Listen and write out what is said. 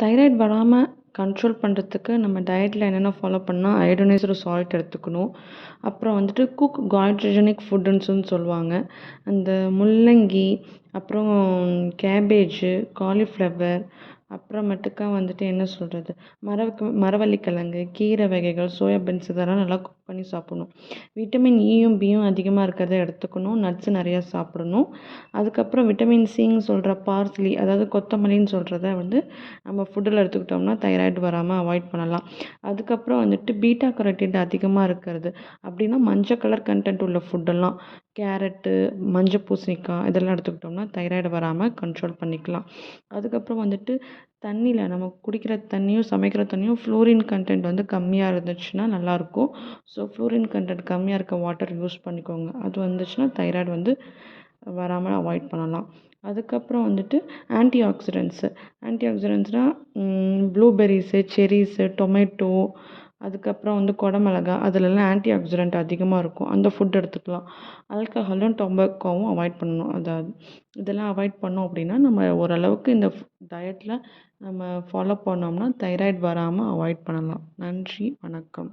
Thyroid வராம control பண்ணுறதுக்கு நம்ம டயட்டில் என்னென்ன ஃபாலோ பண்ணால் அயோடைனைஸ்டு சால்ட் எடுத்துக்கணும். அப்புறம் வந்துட்டு காய்ட்ரோஜெனிக் ஃபுட்டுன்னு சொல்லுவாங்க. அந்த முள்ளங்கி, அப்புறம் கேபேஜு, காலிஃப்ளவர், அப்புறமேட்டுக்கா வந்துட்டு என்ன சொல்கிறது, மரவள்ளிக்கிழங்கு, கீரை வகைகள், சோயாபீன்ஸ் இதெல்லாம் நல்லா குக் பண்ணி சாப்பிடணும். விட்டமின் ஈயும் பியும் அதிகமாக இருக்கிறத எடுத்துக்கணும். நட்ஸ் நிறையா சாப்பிடணும். அதுக்கப்புறம் விட்டமின் சின்னு சொல்கிற பார்ஸ்லி, அதாவது கொத்தமல்லின்னு சொல்கிறத வந்து நம்ம ஃபுட்டில் எடுத்துக்கிட்டோம்னா தைராய்டு வராமல் அவாய்ட் பண்ணலாம். அதுக்கப்புறம் வந்துட்டு பீட்டா கரோட்டின் அதிகமாக இருக்கிறது அப்படின்னா மஞ்சள் கலர் கண்டென்ட் உள்ள ஃபுட்டெல்லாம், கேரட்டு, மஞ்சள் பூசணிக்காய் இதெல்லாம் எடுத்துக்கிட்டோம்னா தைராய்டு வராமல் கண்ட்ரோல் பண்ணிக்கலாம். அதுக்கப்புறம் வந்துட்டு தண்ணியில் நம்ம குடிக்கிற தண்ணியும் சமைக்கிற தண்ணியும் ஃப்ளோரின் கண்டென்ட் வந்து கம்மியாக இருந்துச்சுன்னா நல்லாயிருக்கும். ஸோ ஃப்ளோரின் கண்டென்ட் கம்மியாக இருக்க வாட்டர் யூஸ் பண்ணிக்கோங்க. அது வந்துச்சுன்னா தைராய்டு வந்து வராமல் அவாய்ட் பண்ணலாம். அதுக்கப்புறம் வந்துட்டு ஆன்டி ஆக்சிடென்ட்ஸ்னால் ப்ளூபெர்ரிஸு, செர்ரிஸு, டொமேட்டோ, அதுக்கப்புறம் வந்து குடமிளகா அதிலெல்லாம் ஆன்டி ஆக்சிடென்ட் அதிகமாக இருக்கும். அந்த ஃபுட் எடுத்துக்கலாம். ஆல்கஹாலும் டொபாக்கோவும் அவாய்ட் பண்ணணும். அதாவது இதெல்லாம் அவாய்ட் பண்ணோம் அப்படின்னா நம்ம ஓரளவுக்கு இந்த டயட்டில் நம்ம ஃபாலோ பண்ணோம்னா தைராய்டு வராமல் அவாய்ட் பண்ணலாம். நன்றி, வணக்கம்.